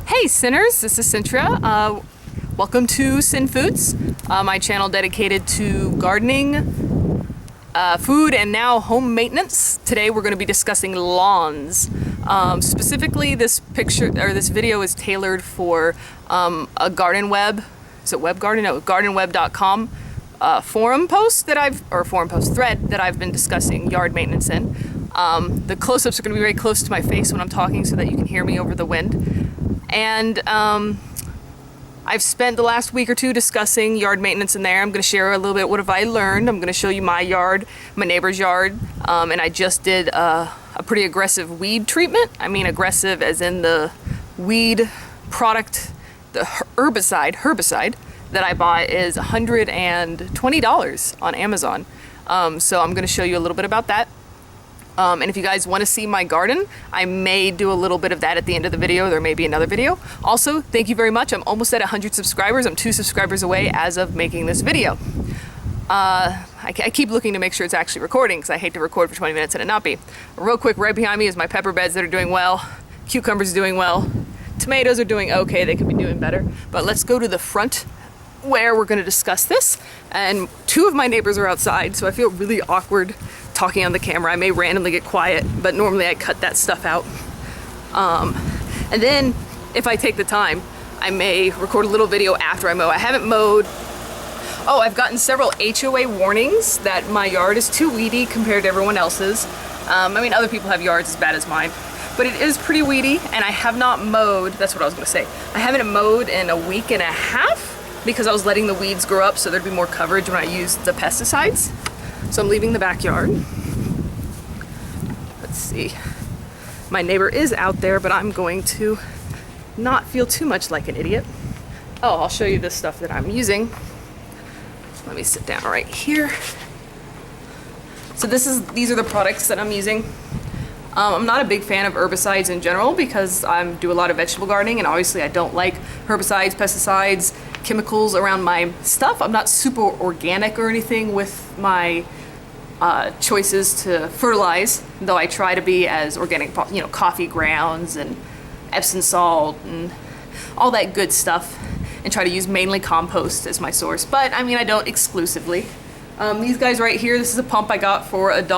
Hey sinners, this is Cynthia. Welcome to Sin Foods, my channel dedicated to gardening, food, and now home maintenance. Today we're going to be discussing lawns. Specifically, this video is tailored for a Garden Web. Is it Web Garden? No, gardenweb.com forum post thread that I've been discussing yard maintenance in. The close-ups are going to be very close to my face when I'm talking so that you can hear me over the wind. And I've spent the last week or two discussing yard maintenance in there. I'm going to share a little bit what have I learned. I'm going to show you my yard, my neighbor's yard, and I just did a pretty aggressive weed treatment. I mean aggressive as in the weed product, the herbicide that I bought is $120 on Amazon. So I'm going to show you a little bit about that. And if you guys want to see my garden, I may do a little bit of that at the end of the video. There may be another video. Also, thank you very much. I'm almost at 100 subscribers. I'm 2 subscribers away as of making this video. I keep looking to make sure it's actually recording because I hate to record for 20 minutes and it not be. Real quick, right behind me is my pepper beds that are doing well. Cucumbers are doing well. Tomatoes are doing okay. They could be doing better. But let's go to the front where we're going to discuss this. And 2 of my neighbors are outside, so I feel really awkward talking on the camera. I may randomly get quiet, but normally I cut that stuff out. And then if I take the time, I may record a little video after I mow. I haven't mowed. Oh, I've gotten several HOA warnings that my yard is too weedy compared to everyone else's. I mean, other people have yards as bad as mine, but it is pretty weedy, and I have not mowed. That's what I was gonna say. I haven't mowed in a week and a half because I was letting the weeds grow up so there'd be more coverage when I used the pesticides. So I'm leaving the backyard. Let's see. My neighbor is out there, but I'm going to not feel too much like an idiot. Oh, I'll show you the stuff that I'm using. Let me sit down right here. So these are the products that I'm using. I'm not a big fan of herbicides in general because I do a lot of vegetable gardening, and obviously I don't like herbicides, pesticides, chemicals around my stuff. I'm not super organic or anything with my choices to fertilize, though I try to be as organic, you know, coffee grounds and Epsom salt and all that good stuff, and try to use mainly compost as my source. But I mean, I don't exclusively. These guys right here, this is a pump I got for $1,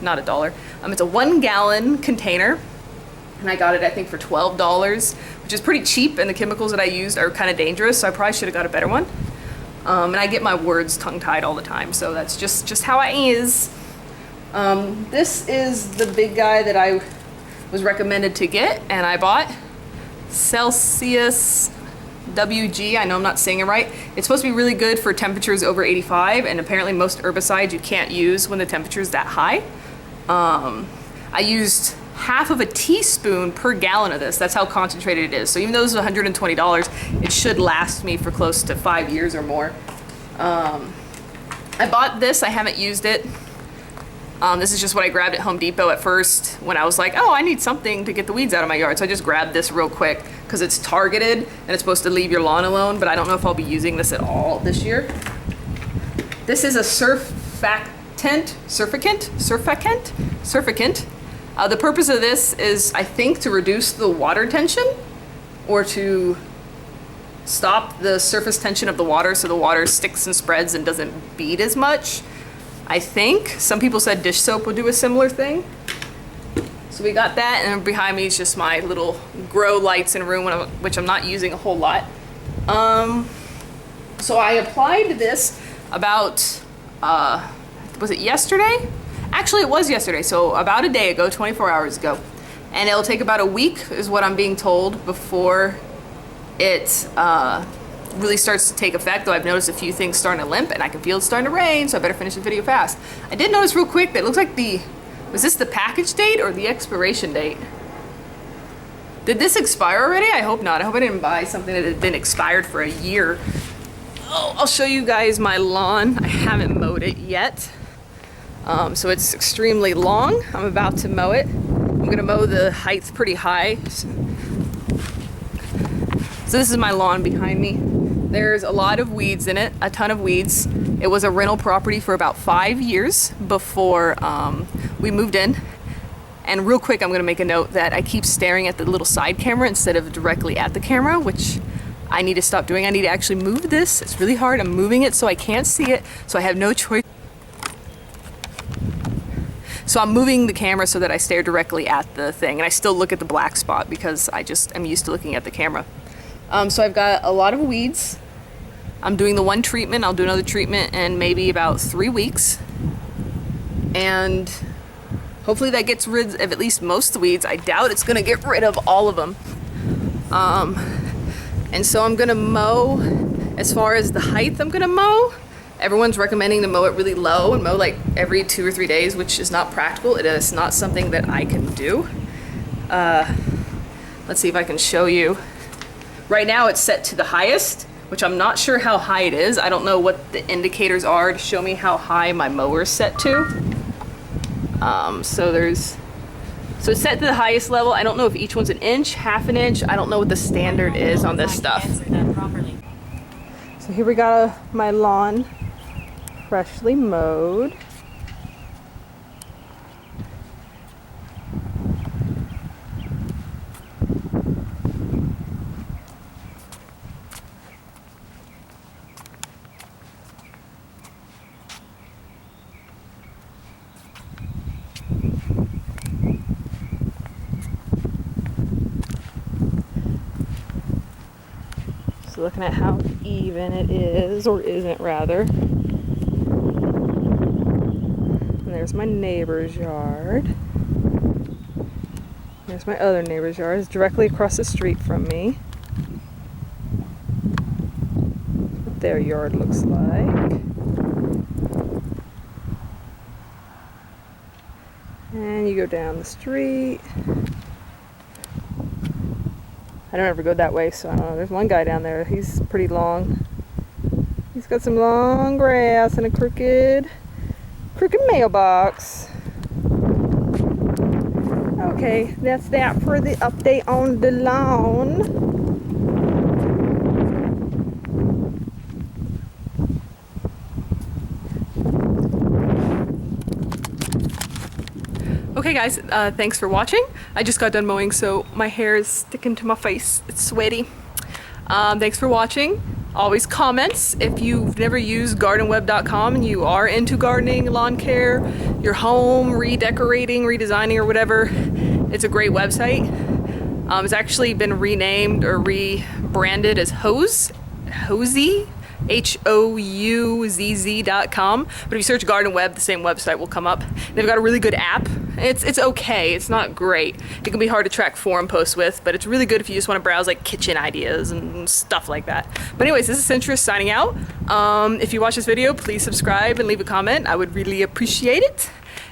not $1. It's a 1 gallon container, and I got it I think for $12, which is pretty cheap, and the chemicals that I used are kind of dangerous, so I probably should have got a better one. And I get my words tongue-tied all the time, so that's just how I is. This is the big guy that I was recommended to get, and I bought. Celsius WG, I know I'm not saying it right. It's supposed to be really good for temperatures over 85, and apparently most herbicides you can't use when the temperature is that high. I used half of a teaspoon per gallon of this. That's how concentrated it is. So even though this is $120, it should last me for close to 5 years or more. I bought this, I haven't used it. This is just what I grabbed at Home Depot at first when I was like, oh, I need something to get the weeds out of my yard. So I just grabbed this real quick because it's targeted and it's supposed to leave your lawn alone, but I don't know if I'll be using this at all this year. This is a surfactant. The purpose of this is, I think, to reduce the water tension or to stop the surface tension of the water so the water sticks and spreads and doesn't bead as much. I think. Some people said dish soap would do a similar thing. So we got that, and behind me is just my little grow lights in a room, which I'm not using a whole lot. So I applied this about, was it yesterday? Actually, it was yesterday, so about a day ago, 24 hours ago. And it'll take about a week, is what I'm being told, before it really starts to take effect, though I've noticed a few things starting to limp, and I can feel it's starting to rain, so I better finish the video fast. I did notice real quick that it looks like was this the package date or the expiration date? Did this expire already? I hope not. I hope I didn't buy something that had been expired for a year. Oh, I'll show you guys my lawn. I haven't mowed it yet. So it's extremely long. I'm about to mow it. I'm gonna mow the height pretty high. So this is my lawn behind me. There's a lot of weeds in it, a ton of weeds. It was a rental property for about 5 years before we moved in. And real quick, I'm gonna make a note that I keep staring at the little side camera instead of directly at the camera, which I need to stop doing. I need to actually move this. It's really hard. I'm moving it so I can't see it, so I have no choice. So I'm moving the camera so that I stare directly at the thing, and I still look at the black spot because I just am used to looking at the camera. So I've got a lot of weeds. I'm doing the one treatment. I'll do another treatment in maybe about 3 weeks. And hopefully that gets rid of at least most of the weeds. I doubt it's gonna get rid of all of them. And so I'm gonna mow. As far as the height I'm gonna mow, everyone's recommending to mow it really low and mow like every 2 or 3 days, which is not practical. It is not something that I can do. Let's see if I can show you. Right now it's set to the highest, which I'm not sure how high it is. I don't know what the indicators are to show me how high my mower is set to. So it's set to the highest level. I don't know if each one's an inch, half an inch. I don't know what the standard is on this stuff. So here we got my lawn freshly mowed. So looking at how even it is, or isn't rather. And there's my neighbor's yard. There's my other neighbor's yard. It's directly across the street from me. What their yard looks like. And you go down the street. I don't ever go that way, so I don't know. There's one guy down there. He's pretty long. He's got some long grass and a crooked mailbox. Okay, that's that for the update on the lawn. Okay guys, thanks for watching. I just got done mowing, so my hair is sticking to my face. It's sweaty. Thanks for watching. Always comments. If you've never used gardenweb.com and you are into gardening, lawn care, your home, redecorating, redesigning, or whatever, it's a great website. It's actually been renamed or rebranded as Houzz, HOUZZ.com. But if you search Garden Web, the same website will come up. They've got a really good app. It's okay. It's not great. It can be hard to track forum posts with, but it's really good if you just want to browse like kitchen ideas and stuff like that. But anyways, this is Centrist signing out. If you watch this video, please subscribe and leave a comment. I would really appreciate it.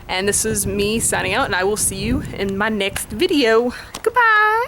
And this is me signing out, and I will see you in my next video. Goodbye.